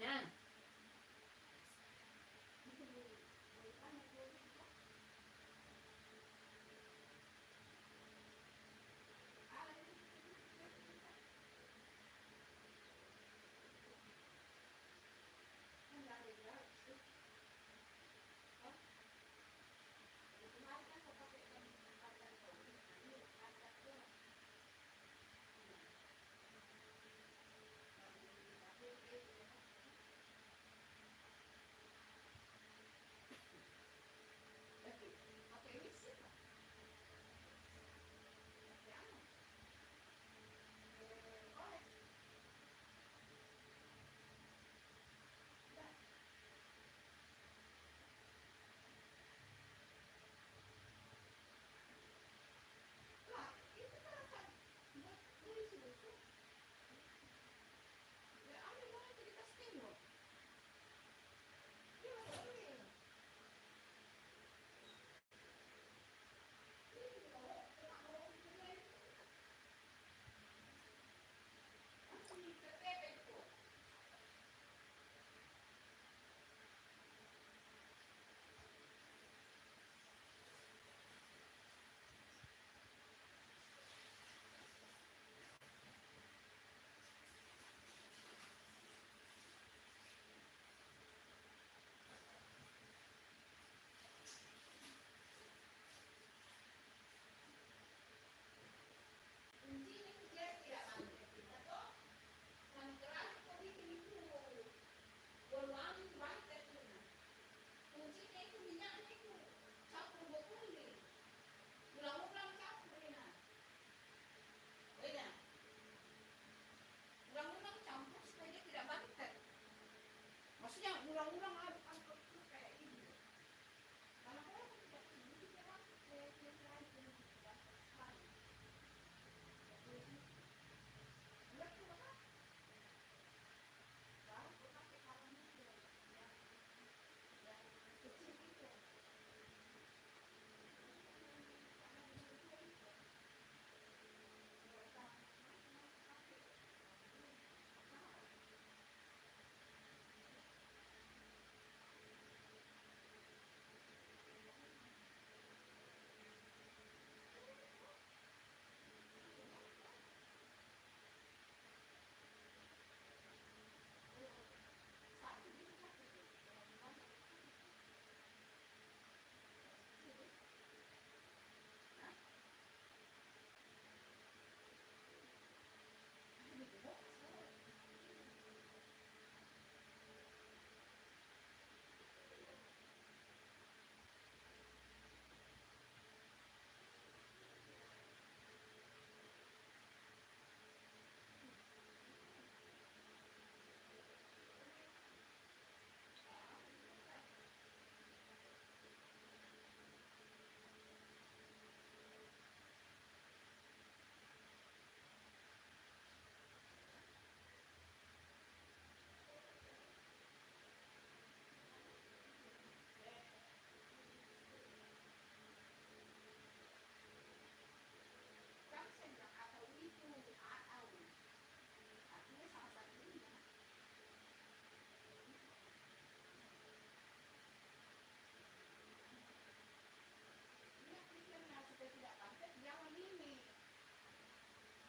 Yan. Ulang-ulang campur supaya dia tidak bantet. Maksudnya ulang-ulang aduk kayak ini. Karena kalau tidak ini dia bantet kayak dia lain yang tidak sekali. Lihat tuh kan? Baru aku pakai kaleng itu ya. Ya kecil itu.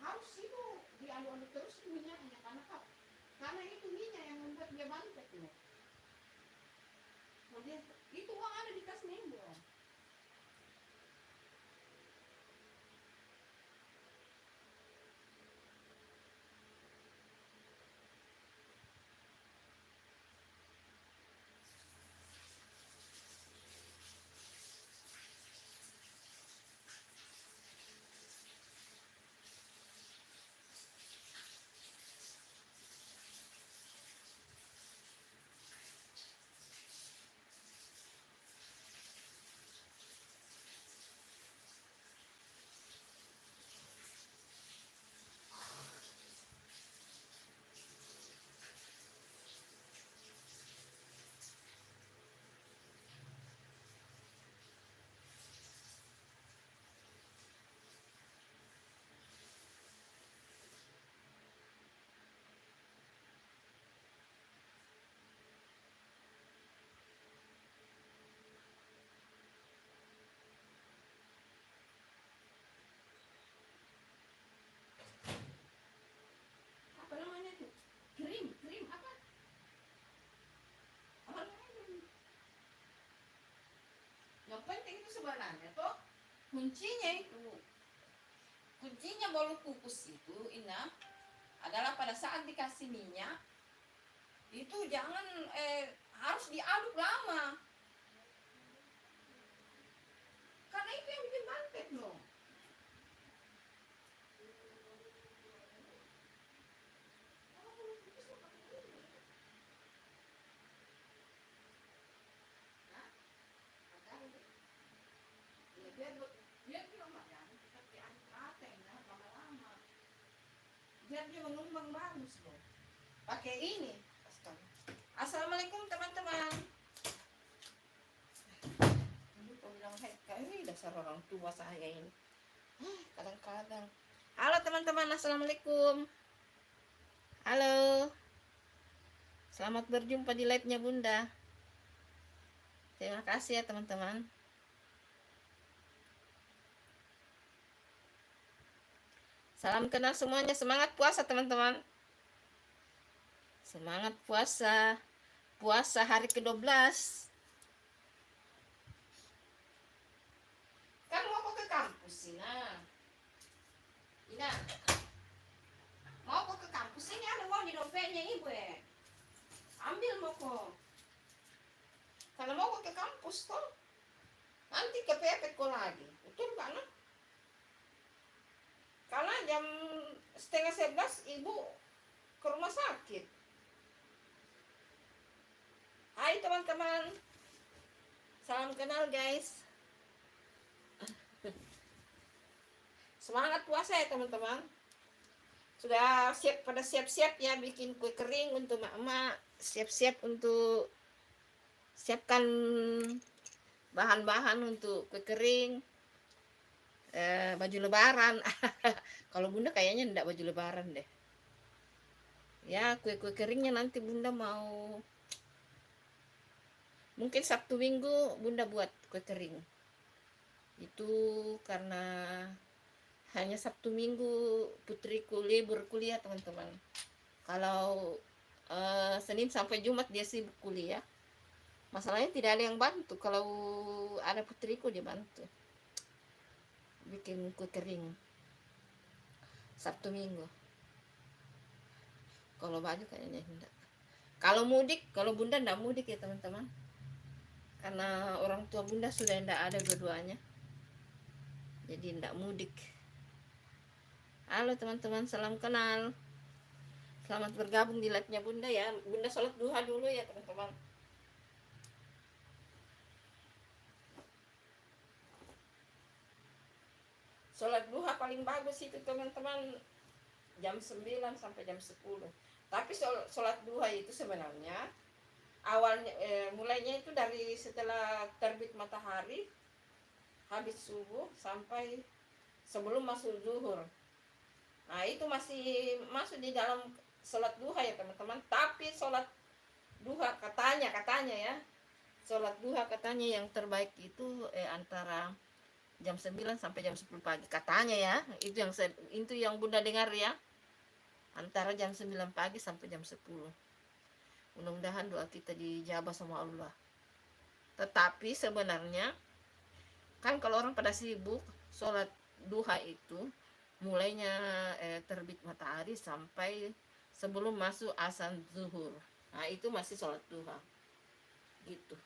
Harus itu diaduk-aduk terus minyaknya karena itu minyak yang membuat dia bantet loh. Kemudian itu uang ada di kas Nembol. kuncinya bolu kukus itu Ina adalah pada saat dikasih minyak itu jangan harus diaduk lama, karena itu yang bikin bantet loh. Biar dia mengembang bagus loh. Pakai ini. Assalamualaikum teman-teman. Lupa bilang hai, ini dasar orang tua saya ini. Kadang-kadang. Halo teman-teman, assalamualaikum. Halo. Selamat berjumpa di live-nya Bunda. Terima kasih ya teman-teman. Salam kenal semuanya, semangat puasa teman-teman. Semangat puasa. Puasa hari ke-12. Kan mau ke kampus Ina. Ina. Mau ke kampus ini ada uang di dompetnya ibu ya. Ambil mau kok. Kalau mau ke kampus toh. Nanti kepepet kok lagi. Betul kan? Karena jam 10:30 ibu ke rumah sakit. Hai teman-teman. Salam kenal guys. Semangat puasa ya teman-teman. Sudah siap-siap ya bikin kue kering untuk mak-mak. Siap-siap untuk siapkan bahan-bahan untuk kue kering. Baju lebaran. Kalau Bunda kayaknya enggak baju lebaran deh. Ya kue-kue keringnya nanti Bunda mau mungkin Sabtu Minggu Bunda buat kue kering. Itu karena hanya Sabtu Minggu putriku libur kuliah teman-teman. Kalau Senin sampai Jumat dia sibuk kuliah. Masalahnya tidak ada yang bantu. Kalau ada putriku dia bantu bikin kue kering Sabtu Minggu. Kalau baju kayaknya enggak. Kalau mudik, kalau Bunda enggak mudik ya teman-teman. Karena orang tua Bunda sudah enggak ada dua-duanya. Jadi enggak mudik. Halo teman-teman, salam kenal. Selamat bergabung di live-nya Bunda ya. Bunda sholat duha dulu ya teman-teman. Sholat duha paling bagus itu teman-teman jam 9 sampai jam 10. Tapi sholat duha itu sebenarnya awalnya mulainya itu dari setelah terbit matahari habis subuh sampai sebelum masuk zuhur. Nah itu masih masuk di dalam sholat duha ya teman-teman. Tapi sholat duha katanya ya, sholat duha katanya yang terbaik itu antara jam 9 sampai jam 10 pagi katanya ya. Itu yang Bunda dengar ya. Antara jam 9 pagi sampai jam 10. Mudah-mudahan doa kita dijabah sama Allah. Tetapi sebenarnya kan kalau orang pada sibuk, sholat duha itu mulainya terbit matahari sampai sebelum masuk azan zuhur. Nah itu masih sholat duha gitu.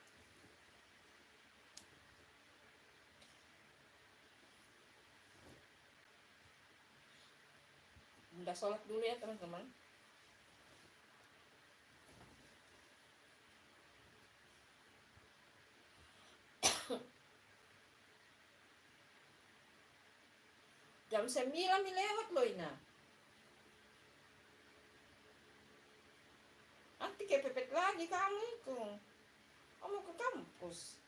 Udah sholat dulu ya teman-teman. Jam 9 nih lewat loh Ina. Nanti kepepet lagi kamu itu. Kamu ke kampus.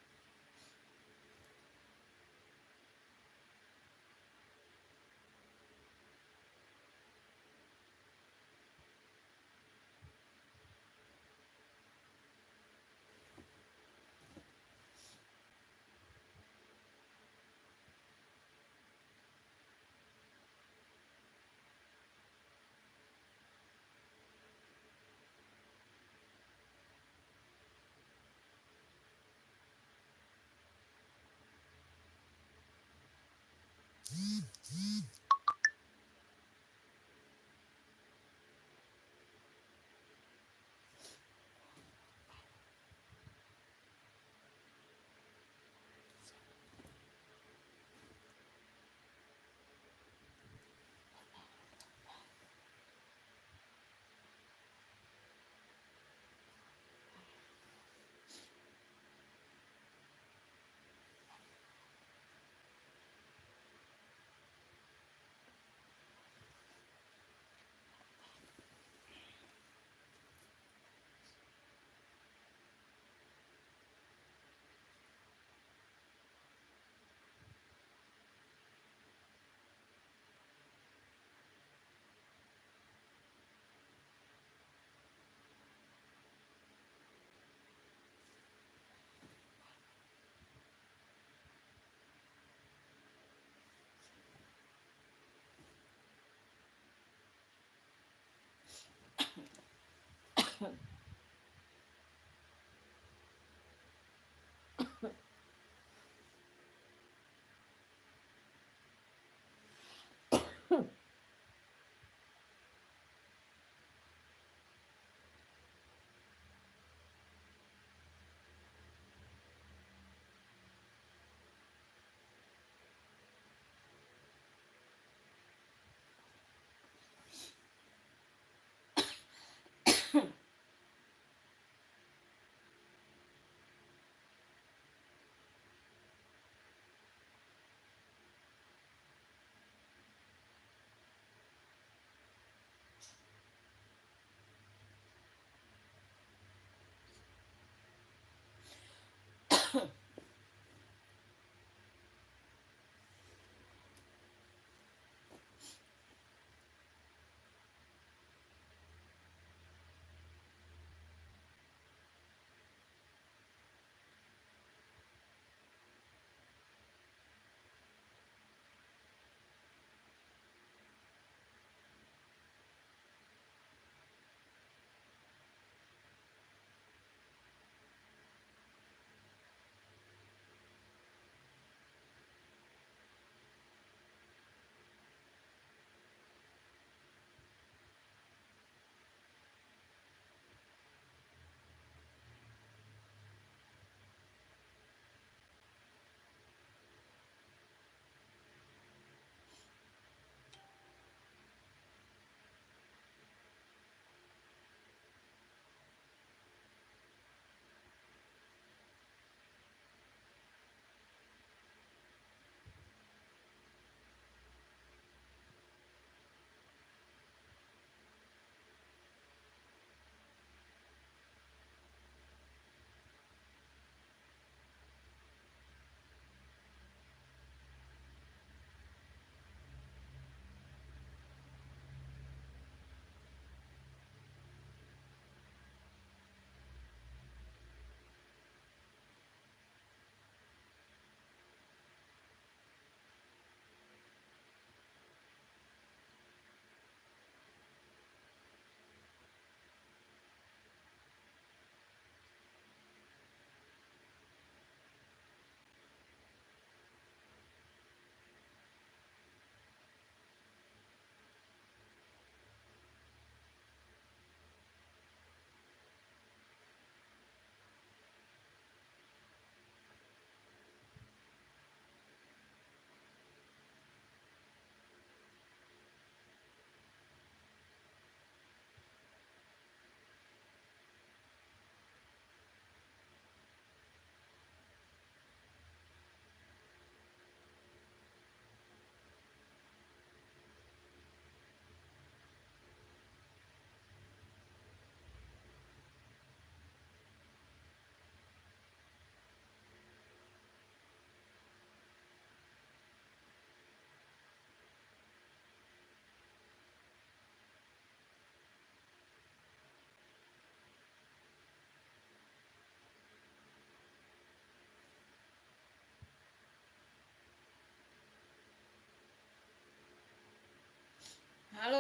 Halo,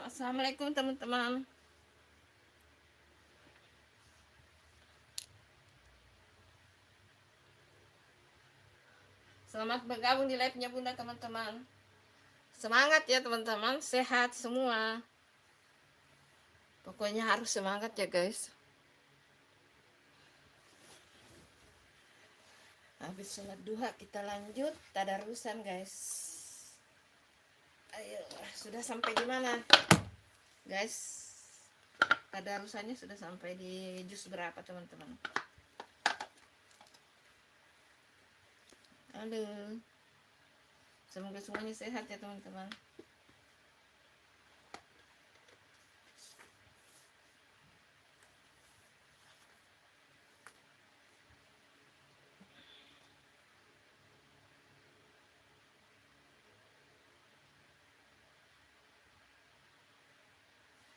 assalamualaikum teman-teman. Selamat bergabung di live-nya Bunda teman-teman. Semangat ya teman-teman, sehat semua. Pokoknya harus semangat ya guys. Habis sholat duha kita lanjut tadarusan guys. Ayo, sudah sampai di mana guys? Tadarusannya sudah sampai di juz berapa teman-teman? Halo, semoga semuanya sehat ya teman-teman.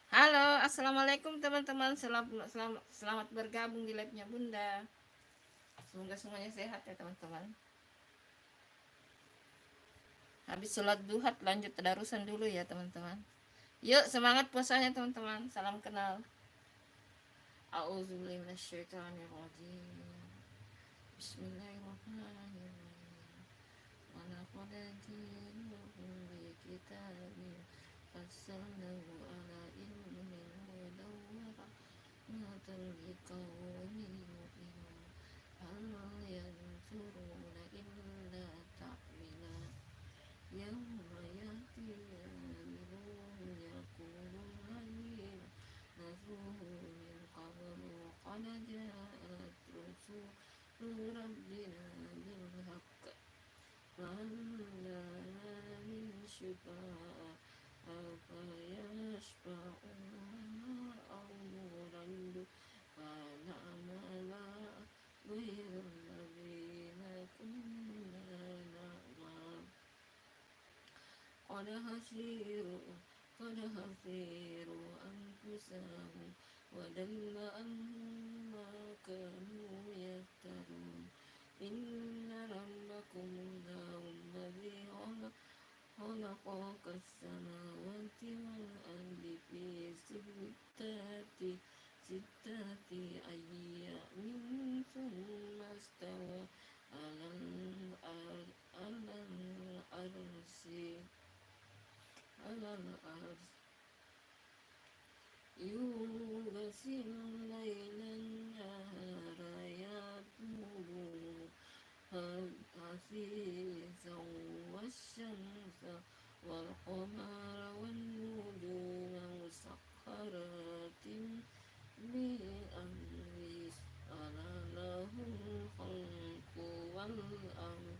Halo, assalamualaikum teman-teman. Selamat bergabung di live-nya Bunda. Semoga semuanya sehat ya teman-teman. Habis sholat duha lanjut tadarusan dulu ya teman-teman. Yuk semangat puasanya teman-teman. Salam kenal. A'udzubillahi minasyaitonirrajim. Bismillahirrahmanirrahim. Wa laqad ji'nahum bi kitabin fassalnahu ala ilmin hudan wa rahmatan liqaumin yu'minun. Hal yanzuruna illa ta'wila yawma ya'ti al-mu'minun yaqulul ladzina nazuhu min qablu qad ja'at rusulu rabbina bil haqq fahal lana min syufa'a afa yashfa'u lana aw nuraddu fana'mala ghayra alladhina kunna na'mal qad hasiru anfusahum wa dalla annahum ma kanu yaftarun. Inna rabbakum Allahu alladhi khalaqa as-samawati wal ardi fi sittati ayyamin thumma istawa 'alal arsh yughsilul layla an-nahara yatlubuhu حثيثا والشمس والقمر والنجوم مسخرات بأمره ألا له الخلق والأمر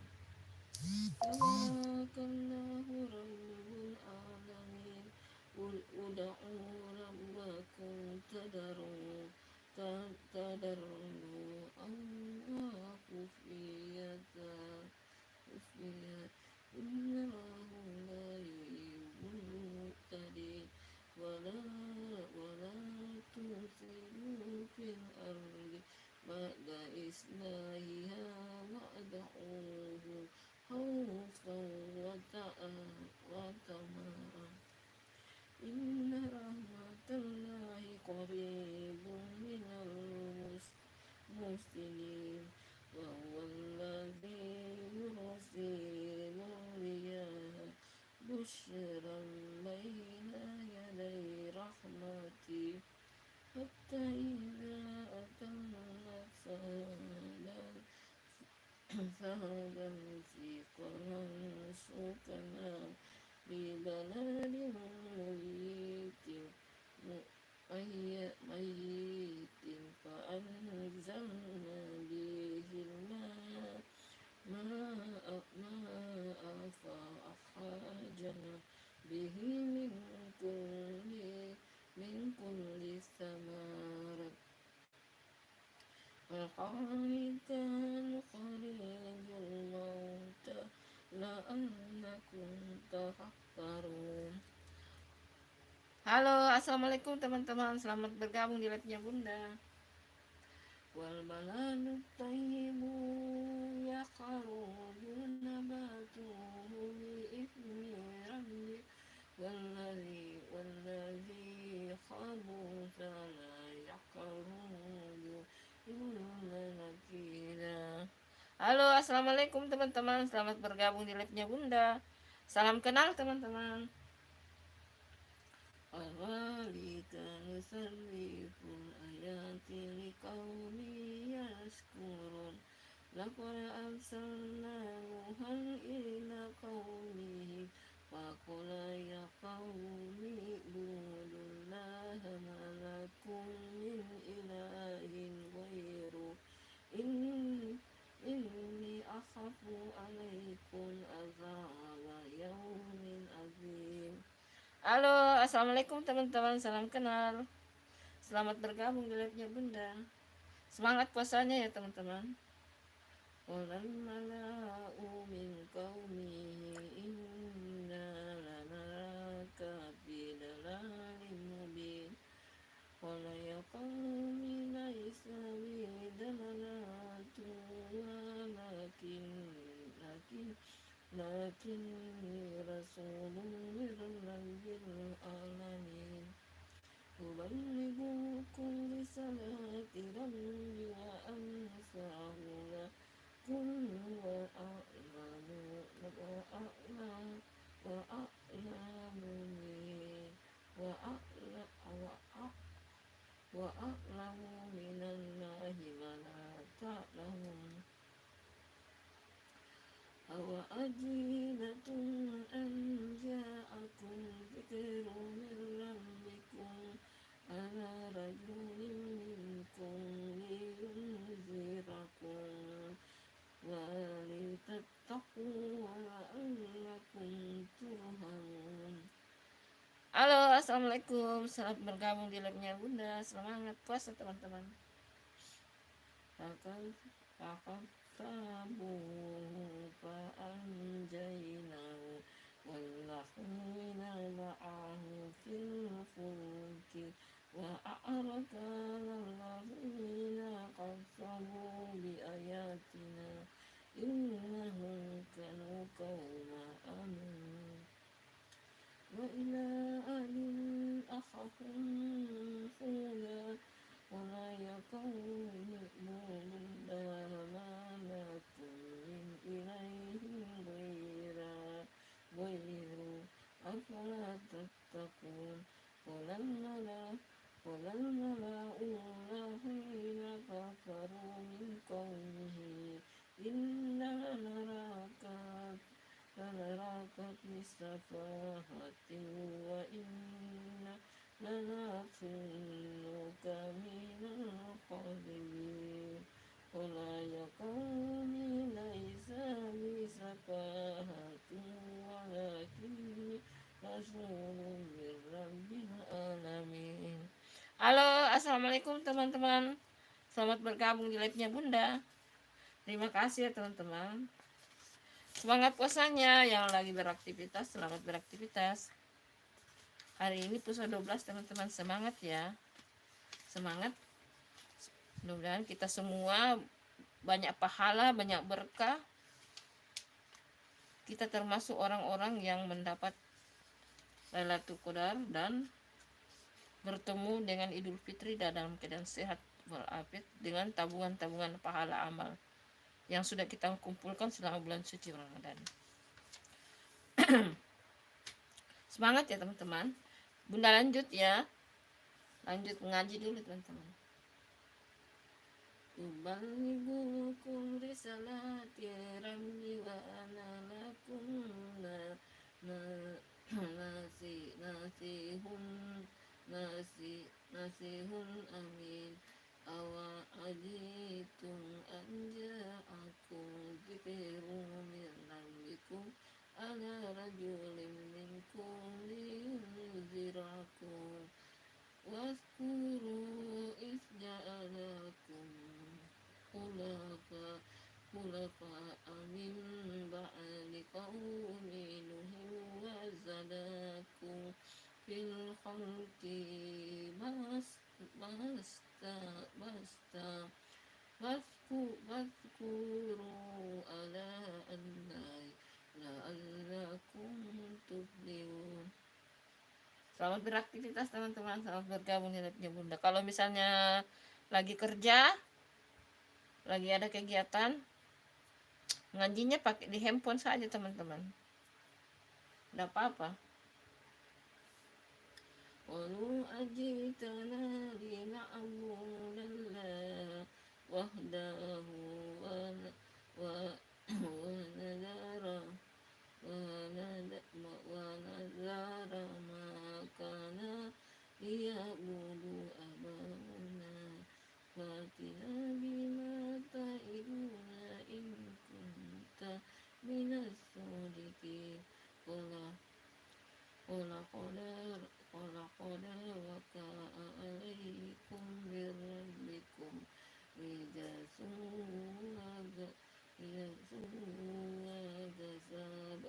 تبارك الله رب العالمين قل ادعوا ربكم تضرعا وخفية إنه لا يحب المعتدين ولا تفسدوا في الأرض بعد إصلاحها وادعوه خوفا وطمعا إن رحمة الله قريب من المحسنين وهو الذي يرسل الرياح بشرا بين يدي رحمته حتى إذا أتمت سهلا ثقلا سكنا ببلد ميت فأنزلنا به الماء فأخرجنا به من كل الثمرات فقالت نخرج الموتى لعلكم تفكرون. Halo, assalamualaikum teman-teman, selamat bergabung di live-nya Bunda. Wal baladu tayyibu yakhruju nabatuhu bi idzni rabbi wallazi khabutha la yakhruju illa nakida. Halo, assalamualaikum teman-teman, selamat bergabung di live-nya Bunda. Salam kenal teman-teman. Awalika nusarriful ayati liqaumi yashkurun. Laqad arsalna Nuhan ila qaumihi faqala ya qaumi ibudullaha ma lakum min ilahin ghairu inni akhafu alaikum azaba yaumin azim. Halo, assalamualaikum teman-teman, salam kenal. Selamat bergabung di live-nya Bunda. Semangat puasanya ya teman-teman. Qulal mala'u min qaumihi inna lanaraka fi dalalin mubin. Qala ya qaumi laisa bi dalalatun lakinni rasulun min rabbil alamin. Uballighukum risalati rabbi wa ansahu lakum wa a'lamu minallahi ma la ta'lamun. Awa ajibatun an ja'akum dzikrun min rabbikum ala rajulin minkum liyunzirakum wa litattaqu wa la'allakum turhamun. Halo, assalamualaikum. Selamat bergabung di live-nya Bunda. Semangat puasa teman-teman. فكذبوه فأنجيناه والذين معه في الفلك وأغرقنا الذين كذبوا بآياتنا إنهم كانوا قوما آمنين. وإلى عاد أخاهم هودا ولا يقوم اعبدوا الله ما لكم من إله غيره أفلا تتقون. قال الملأ الذين كفروا من قومه إنا لنراك في سفاهة وإنا لنظنك من الكاذبين. قل يا قوم ليس بي سفاهة ولكني رسول من رب العالمين. Halo, assalamualaikum teman-teman. Selamat bergabung di live-nya Bunda. Terima kasih ya teman-teman. Semangat puasanya yang lagi beraktivitas, selamat beraktivitas. Hari ini puasa 12 teman-teman, semangat ya. Semangat. Mudah-mudahan kita semua banyak pahala, banyak berkah. Kita termasuk orang-orang yang mendapat Lailatul Qadar dan bertemu dengan Idul Fitri dalam keadaan sehat walafiat dengan tabungan-tabungan pahala amal yang sudah kita kumpulkan selama bulan suci Ramadan. Semangat ya teman-teman. Bunda lanjut ya. Lanjut mengaji dulu teman-teman. Uballighukum risalati rabbi wa ana lakum nasihun amin. Awa ajitum an ja'akum dzikrun min rabbikum ala rajulin minkum liyunzirakum waskuru is ja'alakum khulafa min ba'di qaumi nuhin wa zadakum fil khalqi Waskuru ala annai la'allakum tuflihun. Selamat beraktivitas teman-teman, selamat bergabung di live-nya Bunda. Kalau misalnya lagi kerja, lagi ada kegiatan, ngajinya pakai di handphone saja teman-teman. Tidak apa-apa. Qalu ajitana lina'budallaha wahdahu wa nadara ونذر ما كان يعبد آباؤنا فأتنا بما تعدنا إن كنت من الصادقين قال قد وقع عليكم بربكم رجس وغضب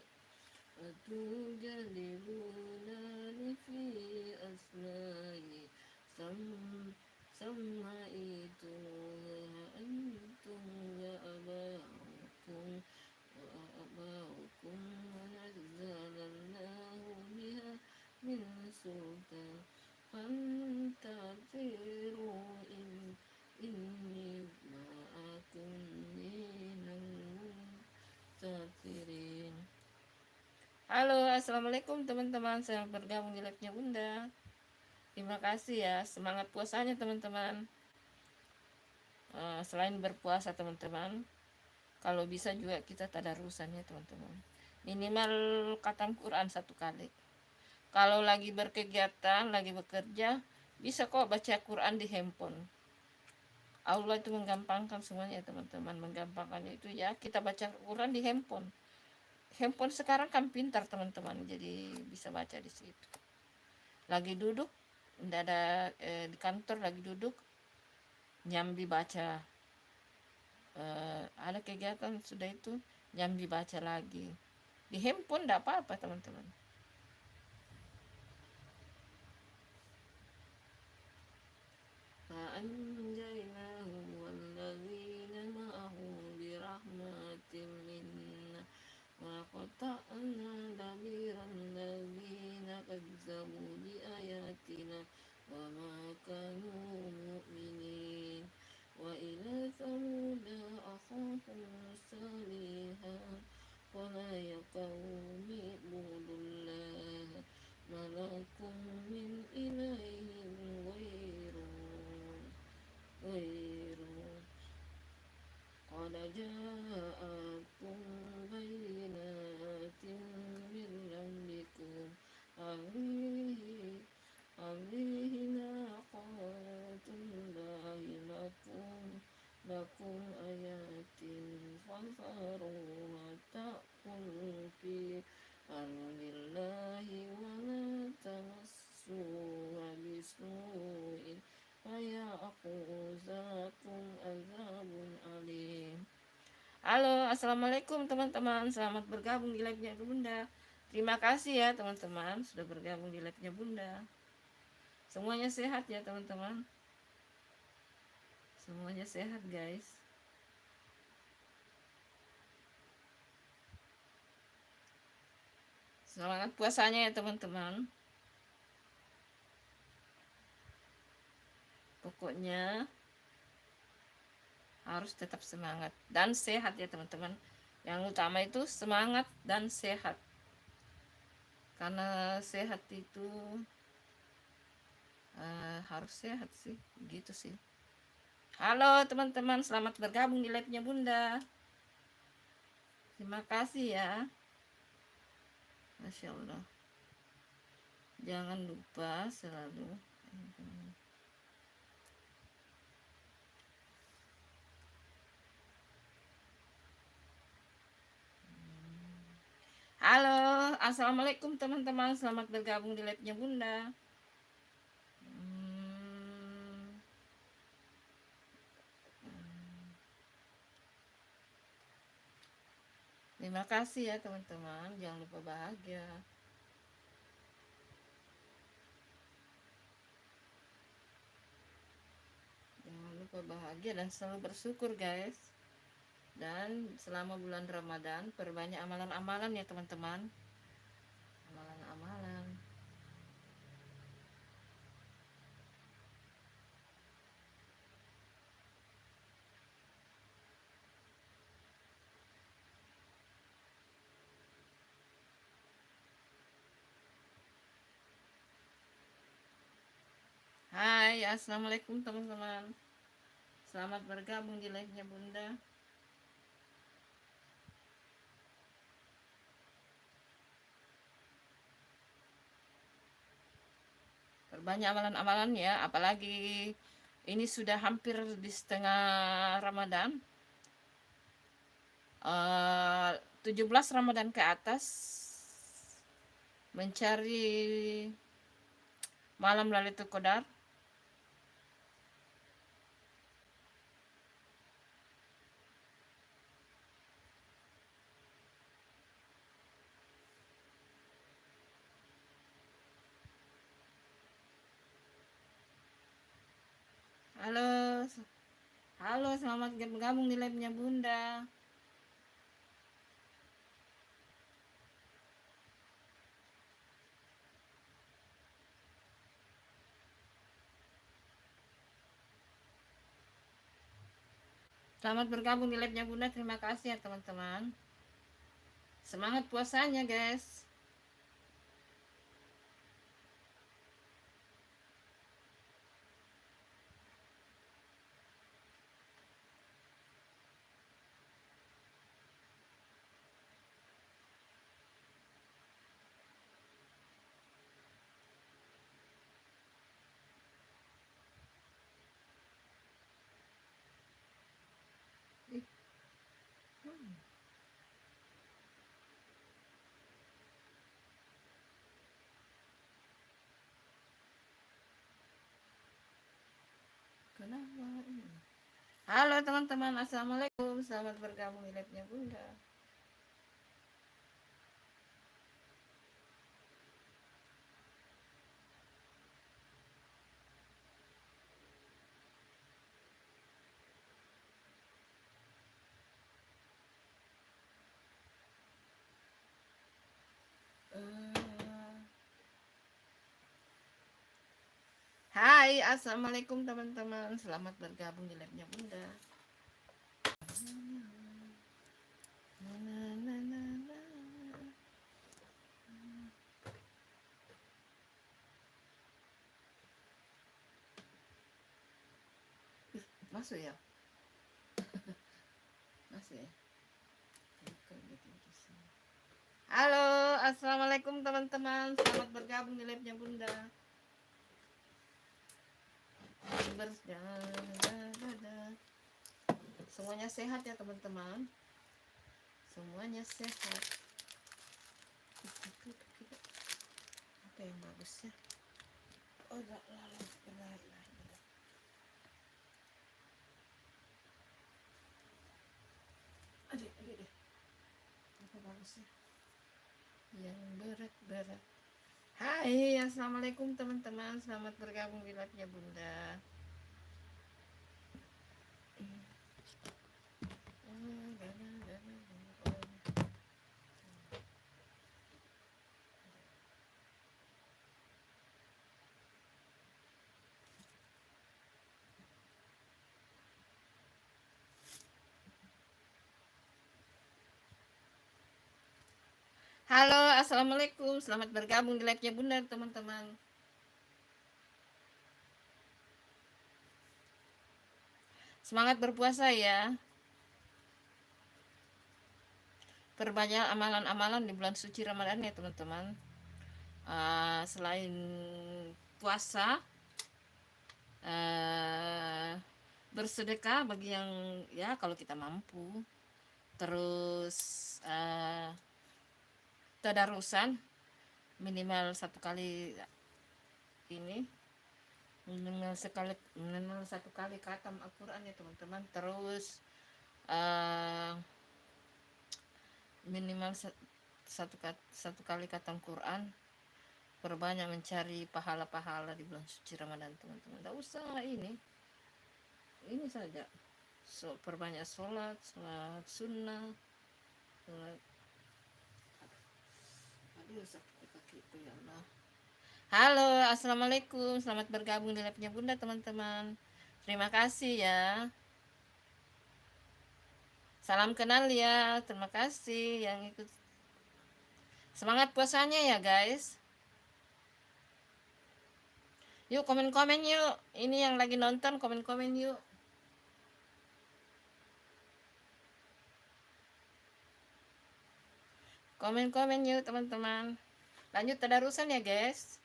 أتجادلونني في أسماء سميتموها أنتم وآباؤكم ما نزل الله بها من سلطان فانتظروا إني معكم من المنتظرين. Halo, assalamualaikum teman-teman. Saya bergabung di live-nya Bunda. Terima kasih ya, semangat puasanya teman-teman. Selain berpuasa teman-teman, kalau bisa juga kita tadarusan ya teman-teman. Minimal khatam Quran 1 kali. Kalau lagi berkegiatan, lagi bekerja, bisa kok baca Quran di handphone. Allah itu menggampangkan semuanya teman-teman. Menggampangkannya itu ya kita baca Quran di handphone. Handphone sekarang kan pintar teman-teman, jadi bisa baca di situ. Lagi duduk, tidak ada di kantor lagi duduk, nyambi baca. Ada kegiatan sudah itu, nyambi baca lagi. Di handphone tidak apa-apa teman-teman. Fa'anjainahu walladzina ma'ahu birahmatin minna وقطعنا دابر الذين كذبوا بآياتنا وما كانوا مؤمنين وإلى ثمود أخاهم صالحا قال يا قوم اعبدوا الله ما لكم من إله غيره قد جاءكم بينات من ربكم هذه ناقة الله لكم آيات فانظروها تأكل في أرض الله ولا تمسوها بسوء فيأخذكم عذاب alim. Halo, assalamualaikum teman-teman. Selamat bergabung di live-nya Bunda. Terima kasih ya teman-teman sudah bergabung di live-nya Bunda. Semuanya sehat ya teman-teman. Semuanya sehat guys. Semangat puasanya ya teman-teman. Pokoknya harus tetap semangat dan sehat ya teman-teman. Yang utama itu semangat dan sehat. Karena sehat itu harus sehat sih, gitu sih. Halo teman-teman, selamat bergabung di live-nya Bunda. Terima kasih ya. Masya Allah. Jangan lupa selalu halo, assalamualaikum teman-teman, selamat bergabung di live-nya Bunda. Terima kasih ya teman-teman, jangan lupa bahagia. Jangan lupa bahagia dan selalu bersyukur guys. Dan selama bulan Ramadan perbanyak amalan-amalan ya teman-teman. Amalan-amalan. assalamualaikum teman-teman. Selamat bergabung di live-nya Bunda. Perbanyak amalan-amalan ya, apalagi ini sudah hampir di setengah Ramadan. 17 Ramadan ke atas, mencari malam Lailatul Qadar. Halo, halo, selamat bergabung di live-nya Bunda. Selamat bergabung di live-nya Bunda. Terima kasih ya teman-teman. Semangat puasanya guys. Kenapa ini? Halo teman-teman, assalamualaikum. Selamat bergabung di live-nya Bunda. Hai, assalamualaikum teman-teman. Selamat bergabung di live-nya Bunda. Masuk ya? Masuk ya? Halo, assalamualaikum teman-teman. Selamat bergabung di live-nya Bunda. Semuanya sehat ya teman-teman. Semuanya sehat. Apa yang bagus ya? Oh, lalu. Adik deh. Apa bagusnya? Yang berat-berat. Hai, assalamualaikum teman-teman. Selamat bergabung di live-nya Bunda. Halo, assalamualaikum. Selamat bergabung di live-nya Bunda, teman-teman. Semangat berpuasa ya. Perbanyak amalan-amalan di bulan suci Ramadan ya teman-teman. Selain puasa, bersedekah bagi yang ya kalau kita mampu. Terus tadarusan minimal 1 kali ini, minimal 1 kali khatam Al-Quran ya teman-teman. Terus minimal 1 kali khatam Quran. Perbanyak mencari pahala-pahala di bulan suci Ramadan teman-teman. Tidak usah ini saja. Perbanyak sholat sunnah, sholat. Aduh, sakit kakiku ya Allah. Halo, assalamualaikum. Selamat bergabung di live-nya Bunda teman-teman. Terima kasih ya. Salam kenal ya. Terima kasih yang ikut. Semangat puasanya ya guys. Yuk komen-komen yuk. Ini yang lagi nonton komen-komen yuk. Komen-komen yuk teman-teman. Lanjut tadarusan ya guys.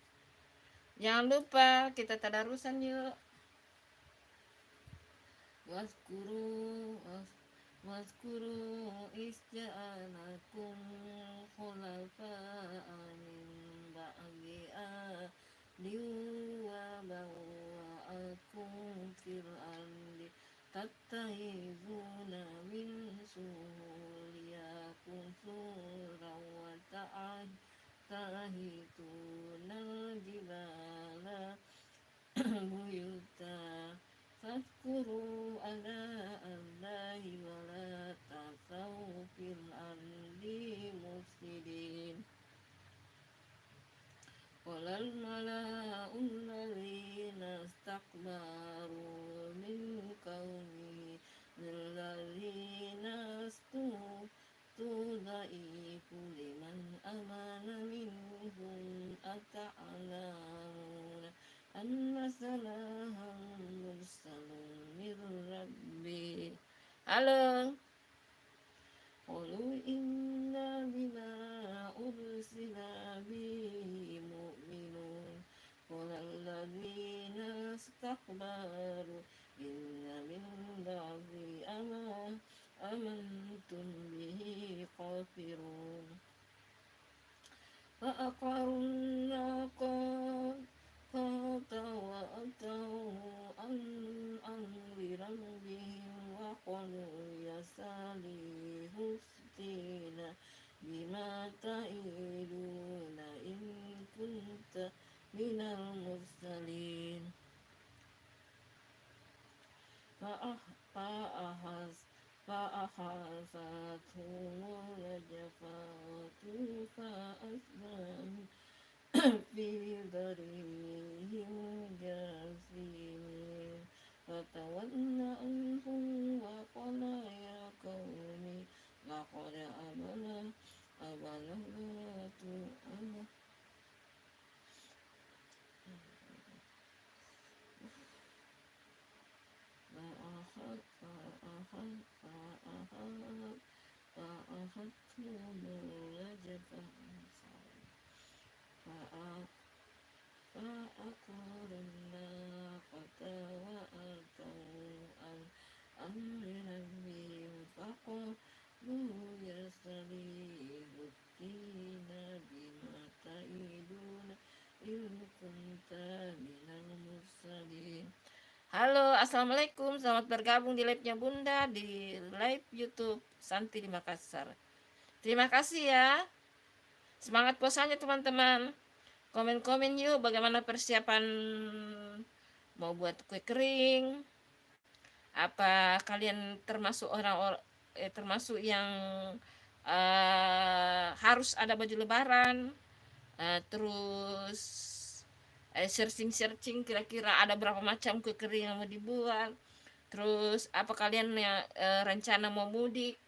Jangan lupa kita tadarusan yuk. Waskuru isja'alakum khulafa'a min ba'di adin wa bawwa'akum fil ardi tattakhizuna min suliyakum suran wa tahituna jibala buyuta fadkuru ala Allahi wa la ta'thaw fil ardi mufsidin. Walal mala'ul ladzina istakbaru min qawmi lilladzina tudaifu liman amana minhum ata'lamuna anna salaham mursalun mir rabbi. Halo. Qalu inna bima ursila bihi mu'minun. Qala alladzina istakbaru inna min ba'di amantum bihi kafirun. Fa'aqarun naqata wa atau an amri rabbihim wa qalu ya salihu ftina bima ta'iduna in kunta minal mursalin. Fa'akhadhathumul rajfatu fa'asbahu fi darihim jasimin. Fatawalla anhum wa qala ya qaumi laqad abalagatu Halo, assalamualaikum, selamat bergabung di live-nya Bunda di live YouTube Santi di Makassar. Terima kasih ya. Semangat puasanya teman-teman. Komen-komen yuk bagaimana persiapan mau buat kue kering. Apa kalian termasuk orang termasuk yang harus ada baju lebaran, terus searching kira-kira ada berapa macam kue kering yang mau dibuat. Terus apa kalian rencana mau mudik?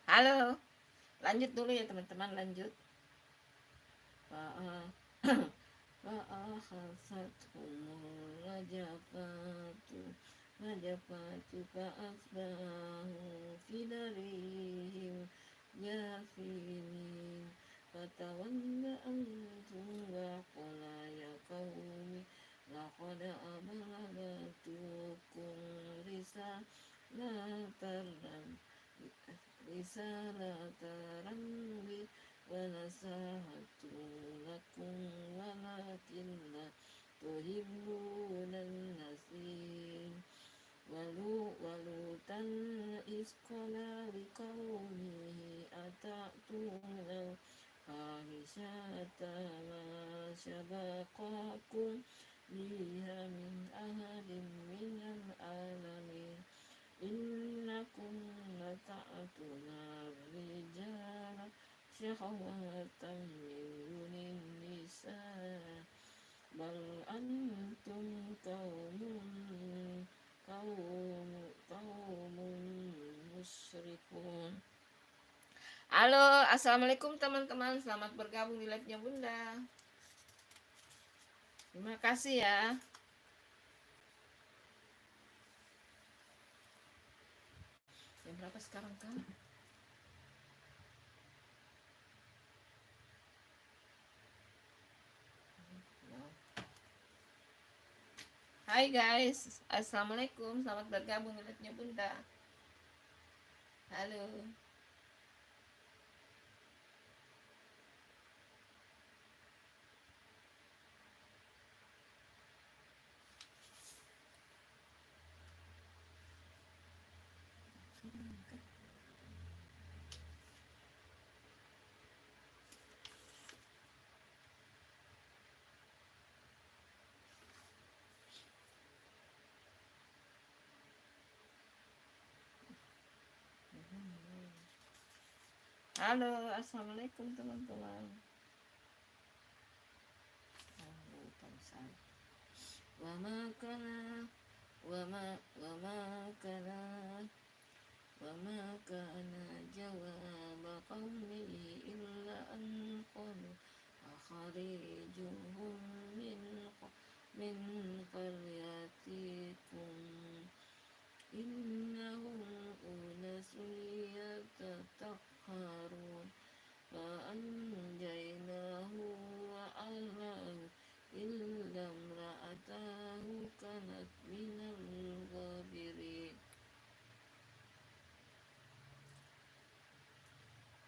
Halo, lanjut dulu ya teman-teman, lanjut. Fa'akhadhathumul rajfatu fa'asbahu fi darihim jathimin. Fatawalla anhum wa qala ya qaumi laqad abalagtukum risalata rabbi wa nasahatu lakum walakin la tuhibbunan nasir. Walutan isqala liqaumihi ata'tunal fahisyata ma sabaqakum biha min ahadin minal alamin. Innakum lata'tuna rijala syahwatan min dunin nisa bal Halo, assalamualaikum teman-teman, selamat bergabung di live-nya Bunda. Terima kasih ya. Jam berapa sekarang kan? Hai guys, assalamualaikum, selamat bergabung di live-nya Bunda. Halo. Halo, assalamualaikum teman-teman. Wama kana jawab qaumihi illa an qalu akhrijuhum min qaryatikum innahum unasun yatatahharun fa anjaynahu wa ahlahu illa imra'atahu kanat minal ghabirin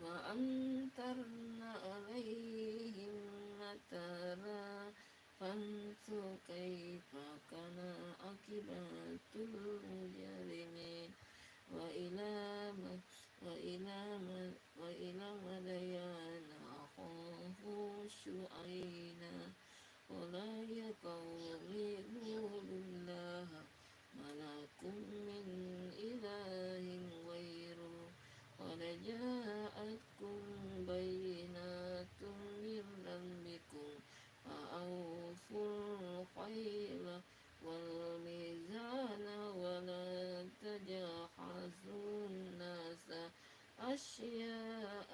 wa amtarna alaihim matara fanzur kaifa kana akibatul mujrimin wa ila madyana akhahum syu'aina qala ya qaumi ibudullaha ma lakum min ilahin ghairuhu qad ja'atkum bayyinatun min rabbikum fa'awful khayla wal mizana wa la tajahazun nasa asya'ahum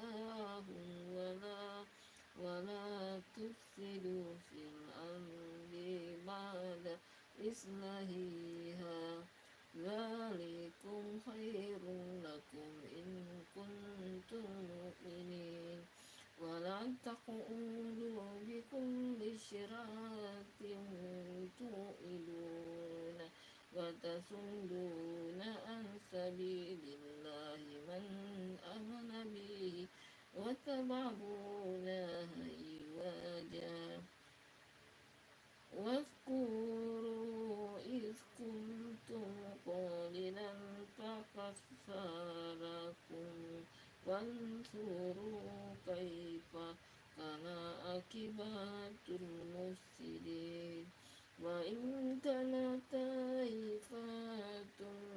wa la tufsidu fil ardi ba'da islahiha dzalikum khairun lakum in kuntum mu'minin wa la taqudu bi kulli syiratin tu'iduna wa tasunduna an sabilillahi man amana bihi wa tabaguna iwaja واذكروا إذ كنتم قليلا فكثركم وانظروا كيف كان عاقبة المفسدين وإن كان طائفة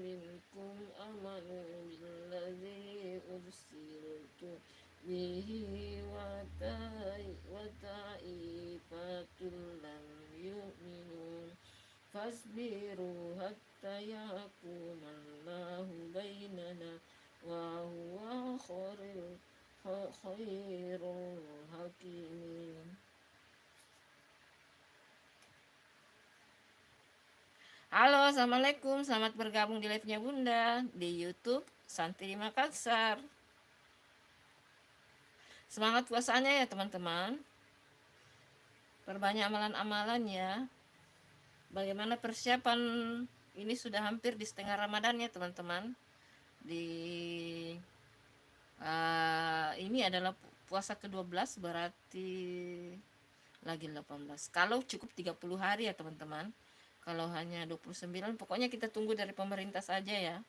منكم آمنوا بالذي أرسلت به وطائفة لم يؤمنون فاصبروا حتى يحكم الله بيننا وهو خير الحاكمين. Halo, assalamualaikum, selamat bergabung di live-nya Bunda di YouTube Santri Makassar. Semangat puasanya ya teman-teman. Perbanyak amalan-amalan ya. Bagaimana persiapan, ini sudah hampir di setengah Ramadan ya teman-teman. Ini adalah puasa ke-12, berarti lagi 18. Kalau cukup 30 hari ya teman-teman. Kalau hanya 29, pokoknya kita tunggu dari pemerintah saja ya.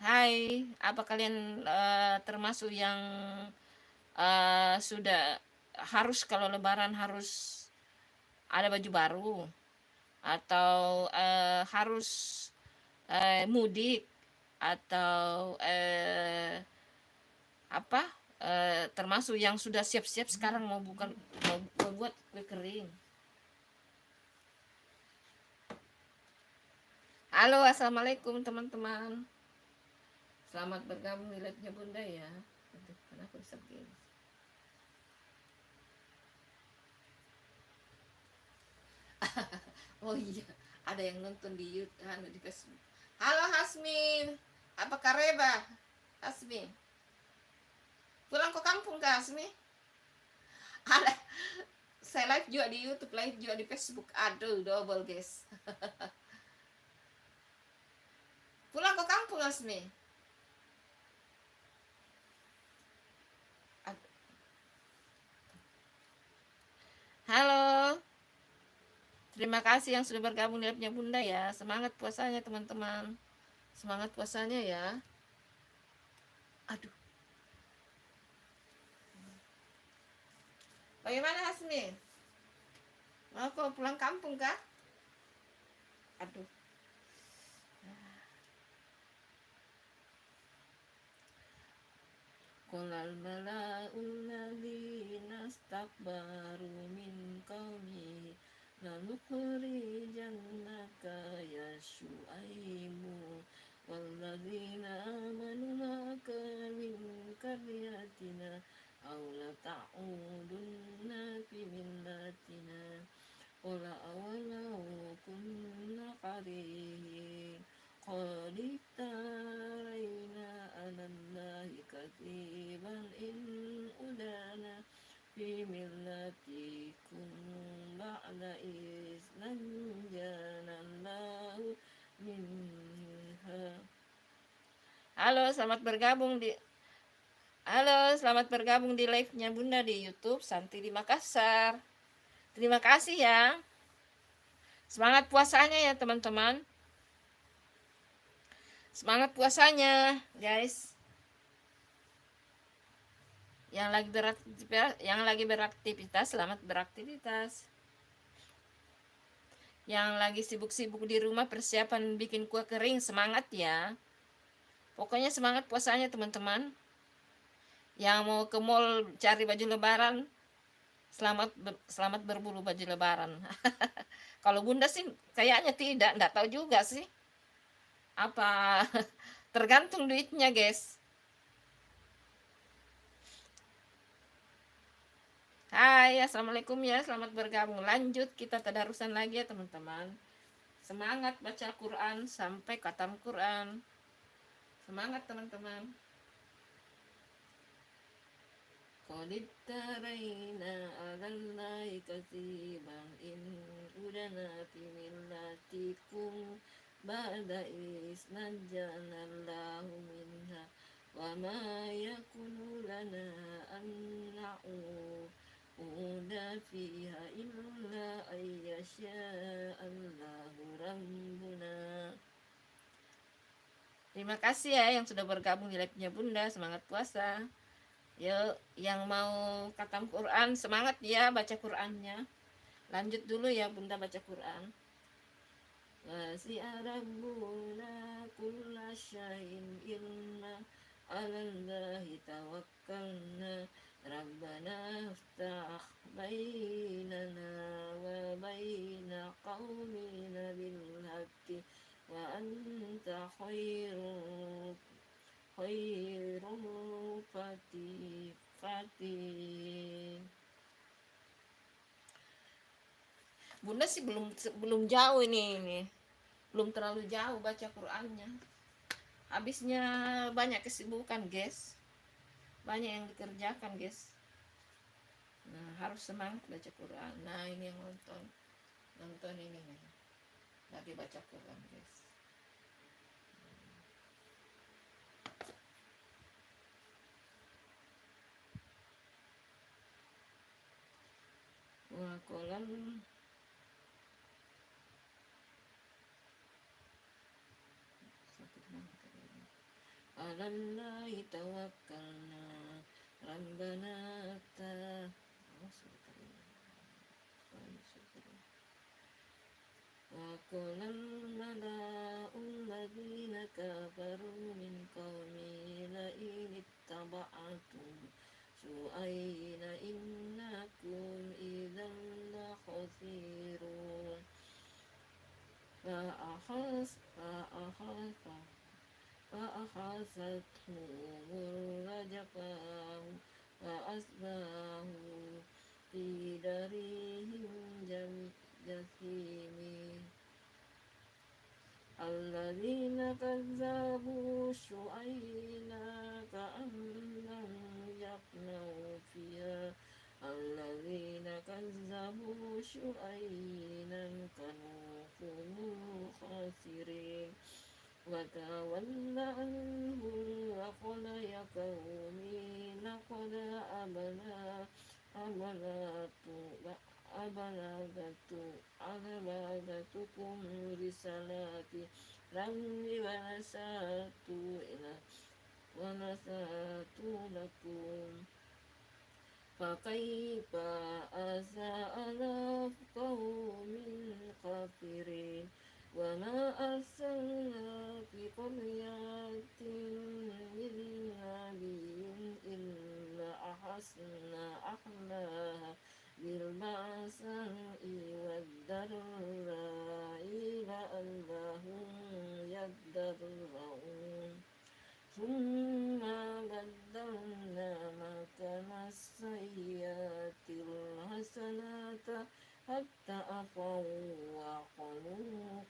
Hai, apa kalian termasuk yang sudah harus, kalau lebaran harus ada baju baru, atau harus mudik, atau termasuk yang sudah siap-siap sekarang mau buat kue kering. Halo, assalamualaikum teman-teman, Selamat bergabung di live-nya Bunda ya. Aduh, kenapa bisa begini? Oh iya, ada yang nonton di YouTube, di Facebook. Halo Hasmin, apa kabar Hasmin? Pulang ke kampung ke Hasmin? Ada, saya live juga di YouTube, live juga di Facebook. Aduh, double guys. Pulang ke kampung Hasmin? Halo, terima kasih yang sudah bergabung di live-nya Bunda ya. Semangat puasanya teman-teman. Semangat puasanya ya. Aduh. Bagaimana Hasmin? Mau kau pulang kampung kah? Aduh. Qulal mala'ul ladzina istakbaru min qaumi lanukhrijannaka ya Syu'aibu walladzina amanu ma'aka min qaryatina aw la ta'udunna fi millatina qul awalau kunna qarihin qad iftaraina 'alallahi kadziban in udana fi millatikum ba'da iz nanjalallahu minha. Halo, selamat bergabung di live-nya Bunda di YouTube Santi di Makassar. Terima kasih ya. Semangat puasanya ya teman-teman. Semangat puasanya, guys. Yang lagi beraktivitas, selamat beraktivitas. Yang lagi sibuk-sibuk di rumah persiapan bikin kue kering, semangat ya. Pokoknya semangat puasanya teman-teman. Yang mau ke mall cari baju lebaran, selamat berburu baju lebaran. Kalau Bunda sih kayaknya enggak tahu juga sih. Apa tergantung duitnya, guys. Hai, assalamualaikum ya, selamat bergabung. Lanjut kita tadarusan lagi ya teman-teman. Semangat baca Quran sampai khatam Quran. Semangat teman-teman. Qad iftaraina 'alallahi kadziban in udana fi millatikum ba'da iz najjanallahu minha wa ma yakunu lana an na'uda fiha illa ayyasha Allahu rabbuna. Terima kasih ya yang sudah bergabung di live-nya Bunda. Semangat puasa. Yuk, yang mau khatam Quran, semangat ya baca Qurannya. Lanjut dulu ya Bunda baca Quran. Wasi'a rabbuna kulla syai'in inna 'alallahi tawakkalna rabbana iftah bainana wa baina qaumina bil haqqi wa anta khairul fatih. Bunda sih belum jauh ini. Belum terlalu jauh baca Qur'annya. Habisnya banyak kesibukan, guys. Banyak yang dikerjakan, guys. Nah, harus semangat baca Qur'an. Nah, ini yang nonton ini nih. Lagi baca Qur'an, guys. Wa qalam alallahi tawakkalna rabbana ta wa qalam mala'ul ladzina kafaru min qaumi la in ittaba'tum su'aina innakum idzan la khasirun fa فأخذتهم الرجفة فأصبحوا في دارهم جثيمين الذين كذبوا شعينا كأنهم يغنوا فيها الذين كذبوا شعينا كانوا هم خاسرين وتولى عنهم وقال يا قوم لقد أبلغتكم رسالات ربي ونصحت لكم فكيف أسى على قوم كافرين وما أرسلنا في قرية من نبي إلا أحسنا أحلاها بالبأساء والضراء لعلهم يضرعون ثم بدلنا مكان السيئات الحسنات حتى عفوا وقالوا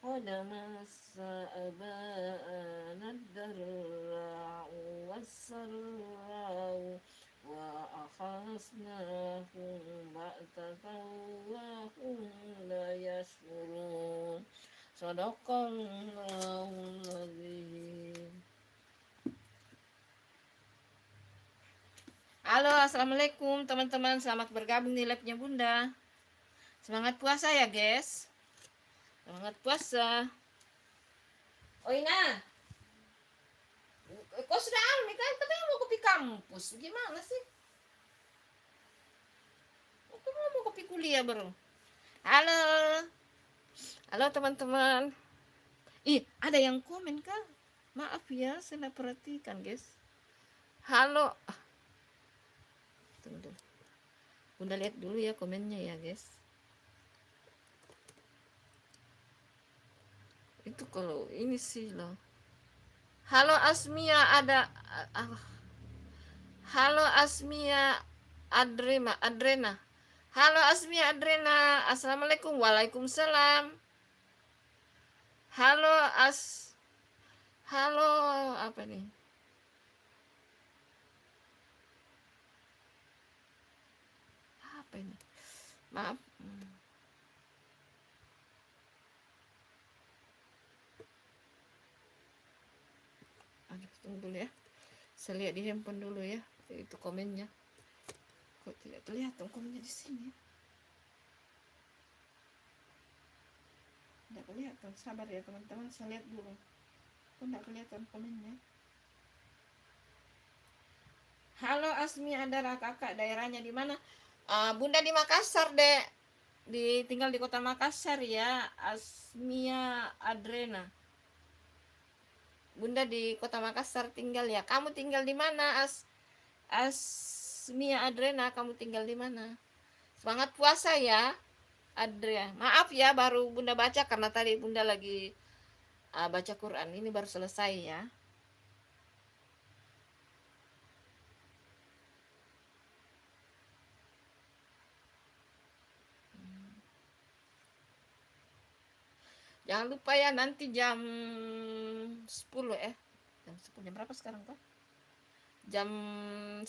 قد مس آباءنا الضراء والسراء وأخذناهم بغتة وهم لا يشعرون صدق الله العظيم. Halo, assalamualaikum teman-teman, selamat bergabung di labnya Bunda. Semangat puasa ya guys, semangat puasa. Oh Ina, kau sudah alami kan? Katanya mau kopi kampus, gimana sih? Aku mau kopi kuliah baru. Halo, halo teman-teman. Ih, ada yang komen kah? Maaf ya, saya nggak perhatikan guys. Halo. Tunggu. Bunda lihat dulu ya komennya ya guys. Itu kalau ini sih loh. Halo Asmia ada. Halo Asmia Adrena. Halo Asmia Adrena. Assalamualaikum. Waalaikumsalam. Halo Halo apa nih? Apa ini? Maaf. Tunggu dulu ya. Saya lihat di handphone dulu ya. Itu komennya. Kok tidak kelihatan komennya di sini? Tidak kelihatan. Sabar ya teman-teman. Saya lihat dulu. Kok tidak kelihatan komennya? Halo Asmi, ada kakak, daerahnya di mana? Bunda di Makassar, Dek. Tinggal di kota Makassar ya, Asmia Adrena. Bunda di kota Makassar tinggal ya. Kamu tinggal di mana, Asmia Adrena? Kamu tinggal di mana? Semangat puasa ya, Adria. Maaf ya, baru Bunda baca karena tadi Bunda lagi baca Quran. Ini baru selesai ya. Jangan lupa ya nanti jam 10 Jam 10 jam berapa sekarang Pak? Jam 10.15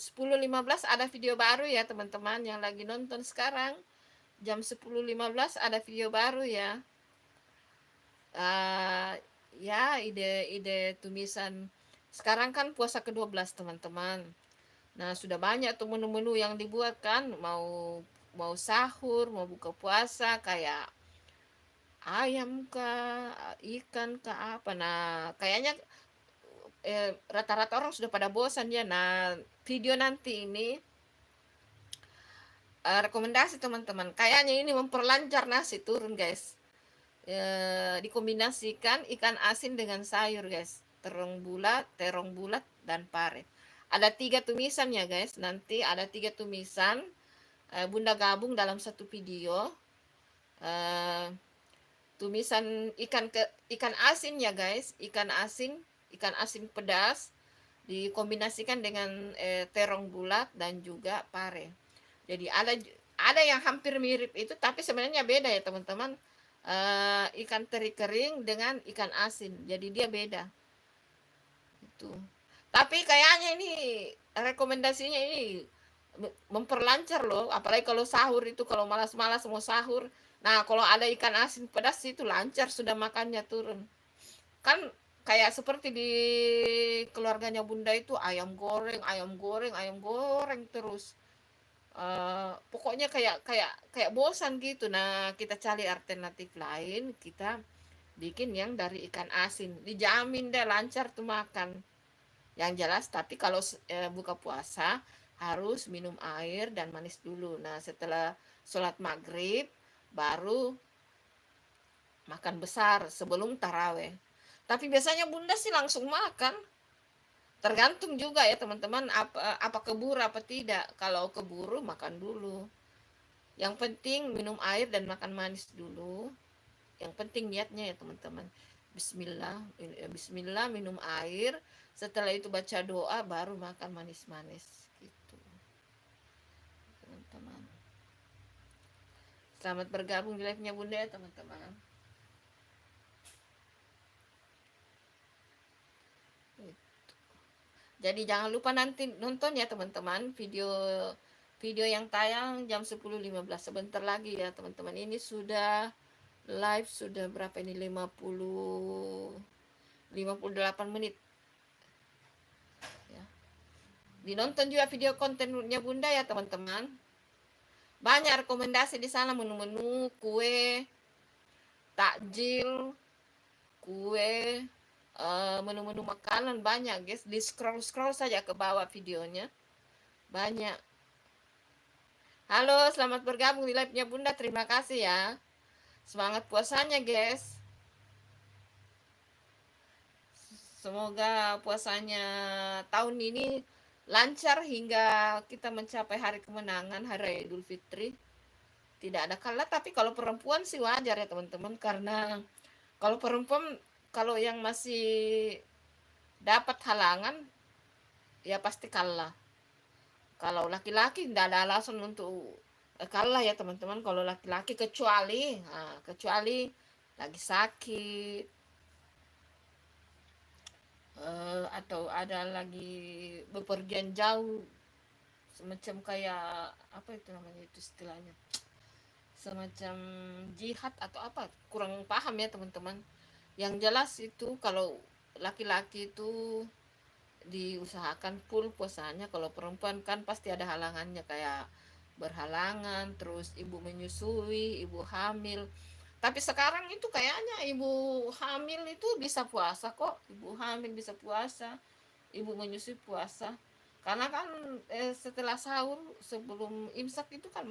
ada video baru ya teman-teman yang lagi nonton sekarang. Jam 10.15 ada video baru ya. Ya ide tumisan. Sekarang kan puasa ke-12 teman-teman. Nah sudah banyak tuh menu-menu yang dibuat kan. Mau sahur, mau buka puasa kayak ayam kah, ikan kah apa. Nah kayaknya rata-rata orang sudah pada bosan ya. Nah video nanti ini rekomendasi teman-teman, kayaknya ini memperlancar nasi turun guys. Dikombinasikan ikan asin dengan sayur guys, terong bulat dan pare. Ada 3 tumisan ya guys, nanti ada 3 tumisan. Bunda gabung dalam satu video. Tumisan ikan asin ya guys, ikan ikan asin pedas dikombinasikan dengan terong bulat dan juga pare. Jadi ada yang hampir mirip itu, tapi sebenarnya beda ya teman-teman. Ikan teri kering dengan ikan asin, jadi dia beda itu. Tapi kayaknya ini rekomendasinya ini memperlancar loh, apalagi kalau sahur itu, kalau malas-malas mau sahur. Nah, kalau ada ikan asin pedas itu lancar sudah makannya turun. Kan kayak seperti di keluarganya Bunda itu ayam goreng, ayam goreng, ayam goreng terus. Pokoknya kayak kayak kayak bosan gitu. Nah, kita cari alternatif lain, kita bikin yang dari ikan asin. Dijamin deh lancar tuh makan. Yang jelas, tapi kalau buka puasa harus minum air dan manis dulu. Nah, setelah sholat maghrib baru makan besar sebelum taraweh. Tapi biasanya Bunda sih langsung makan. Tergantung juga ya teman-teman, apa keburu apa tidak. Kalau keburu makan dulu. Yang penting minum air dan makan manis dulu. Yang penting niatnya ya teman-teman. Bismillah, bismillah minum air. Setelah itu baca doa baru makan manis-manis gitu. Teman-teman. Selamat bergabung di live-nya Bunda ya teman-teman. Jadi jangan lupa nanti nonton ya teman-teman video yang tayang jam 10.15 sebentar lagi ya teman-teman. Ini sudah live sudah berapa ini, 58 menit ya. Dinonton juga video kontennya Bunda ya teman-teman. Banyak rekomendasi di sana, menu-menu, kue, takjil, kue, menu-menu makanan banyak guys. Di scroll saja ke bawah videonya banyak. Halo, selamat bergabung di live-nya Bunda. Terima kasih ya. Semangat puasanya guys. Semoga puasanya tahun ini lancar hingga kita mencapai hari kemenangan, hari Idul Fitri. Tidak ada kalah, tapi kalau perempuan sih wajar ya teman-teman, karena kalau perempuan, kalau yang masih dapat halangan ya pasti kalah. Kalau laki-laki tidak ada alasan untuk kalah ya teman-teman. Kalau laki-laki kecuali lagi sakit, atau ada lagi bepergian jauh, semacam kayak apa itu namanya, itu istilahnya semacam jihad atau apa, kurang paham ya teman-teman. Yang jelas itu kalau laki-laki itu diusahakan full puasanya. Kalau perempuan kan pasti ada halangannya, kayak berhalangan, terus ibu menyusui, ibu hamil. Tapi sekarang itu kayaknya ibu hamil itu bisa puasa kok. Ibu hamil bisa puasa, ibu menyusui puasa. Karena kan setelah sahur sebelum imsak itu kan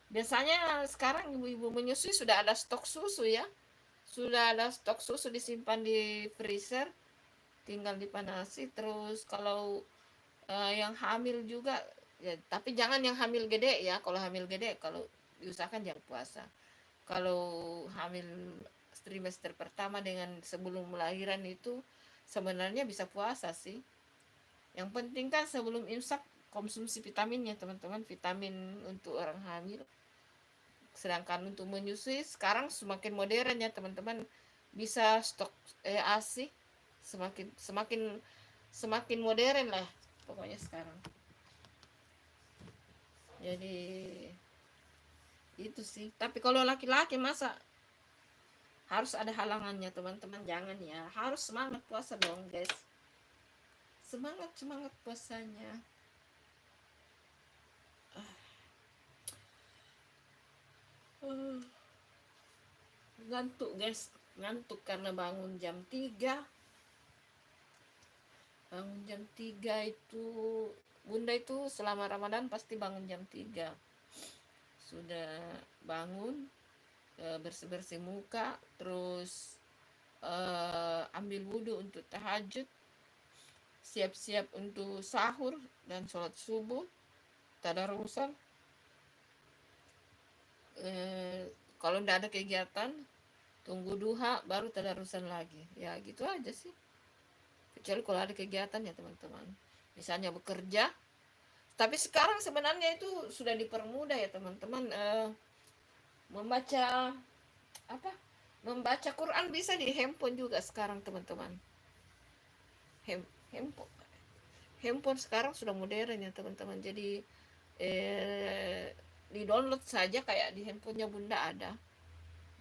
biasanya sekarang ibu-ibu menyusui sudah ada stok susu ya. Sudah ada stok susu disimpan di freezer, tinggal dipanasi. Terus kalau yang hamil juga ya, tapi jangan yang hamil gede ya. Kalau hamil gede, kalau diusahakan jangan puasa. Kalau hamil trimester pertama dengan sebelum lahiran itu sebenarnya bisa puasa sih. Yang penting kan sebelum imsak konsumsi vitaminnya teman-teman, vitamin untuk orang hamil. Sedangkan untuk menyusui sekarang semakin modern ya teman-teman, bisa stok ASI, semakin modern lah pokoknya sekarang. Jadi itu sih. Tapi kalau laki-laki masa harus ada halangannya teman-teman? Jangan ya, harus semangat puasa dong guys. Semangat puasanya. Ngantuk guys, ngantuk karena bangun jam 3. Bangun jam 3 itu, Bunda itu selama Ramadan pasti bangun jam 3. Sudah bangun, bersih-bersih muka, terus ambil wudhu untuk tahajud, siap-siap untuk sahur dan sholat subuh, tadarusan. Kalau tidak ada kegiatan, tunggu duha baru tadarusan lagi. Ya gitu aja sih. Kecuali kalau ada kegiatan ya teman-teman, misalnya bekerja. Tapi sekarang sebenarnya itu sudah dipermudah ya teman-teman, membaca apa, membaca Quran bisa di handphone juga sekarang teman-teman. Handphone handphone sekarang sudah modern ya teman-teman. Jadi di download saja, kayak di handphonenya bunda ada,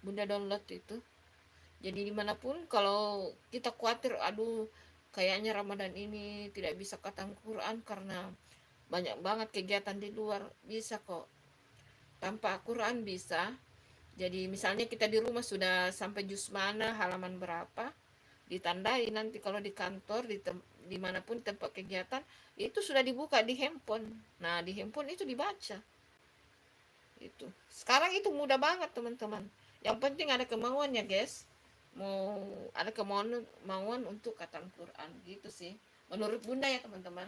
bunda download itu. Jadi dimanapun, kalau kita khawatir aduh kayaknya Ramadan ini tidak bisa khatam Quran karena banyak banget kegiatan di luar, bisa kok tanpa Quran bisa. Jadi misalnya kita di rumah sudah sampai juz mana, halaman berapa, ditandai nanti kalau di kantor, dimanapun tempat kegiatan, itu sudah dibuka di handphone. Nah di handphone itu dibaca. Itu sekarang itu mudah banget teman-teman. Yang penting ada kemauan ya guys, mau ada kemauan untuk khatam Quran gitu sih menurut bunda ya teman-teman.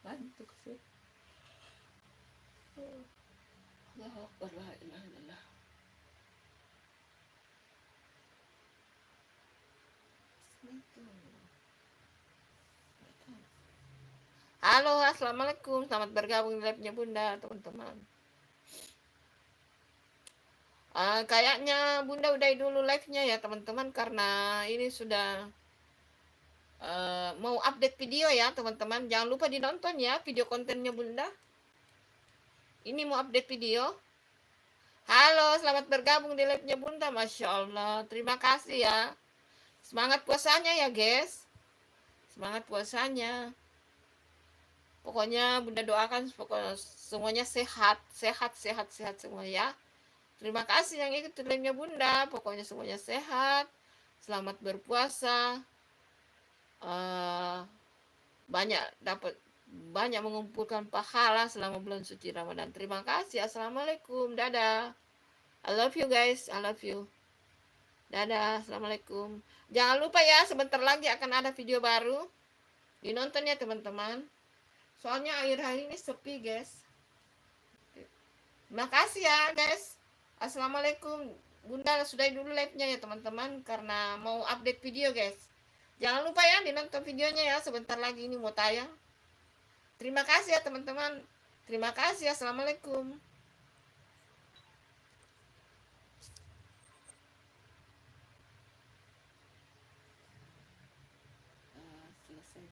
Bantu sih. Allahu Akbar, la ilaha illallah. Halo, assalamualaikum, selamat bergabung di live-nya bunda teman-teman. Kayaknya bunda udahi dulu live-nya ya teman-teman, karena ini sudah mau update video ya teman-teman. Jangan lupa dinonton ya video kontennya bunda. Ini mau update video. Halo, selamat bergabung di live-nya bunda. Masya Allah, terima kasih ya. Semangat puasanya ya guys, semangat puasanya. Pokoknya bunda doakan pokoknya semuanya sehat semua ya. Terima kasih yang ikut live-nya bunda, pokoknya semuanya sehat, selamat berpuasa, banyak mengumpulkan pahala selama bulan suci Ramadan. Terima kasih. Assalamualaikum, dadah. I love you guys, I love you. Dadah, assalamualaikum. Jangan lupa ya, sebentar lagi akan ada video baru, dinonton ya teman-teman. Soalnya akhir-akhir ini sepi guys. Terima kasih ya guys. Assalamualaikum. Bunda sudah dulu live-nya ya teman-teman, karena mau update video guys. Jangan lupa ya dinonton videonya ya, sebentar lagi ini mau tayang. Terima kasih ya teman-teman. Terima kasih. Assalamualaikum.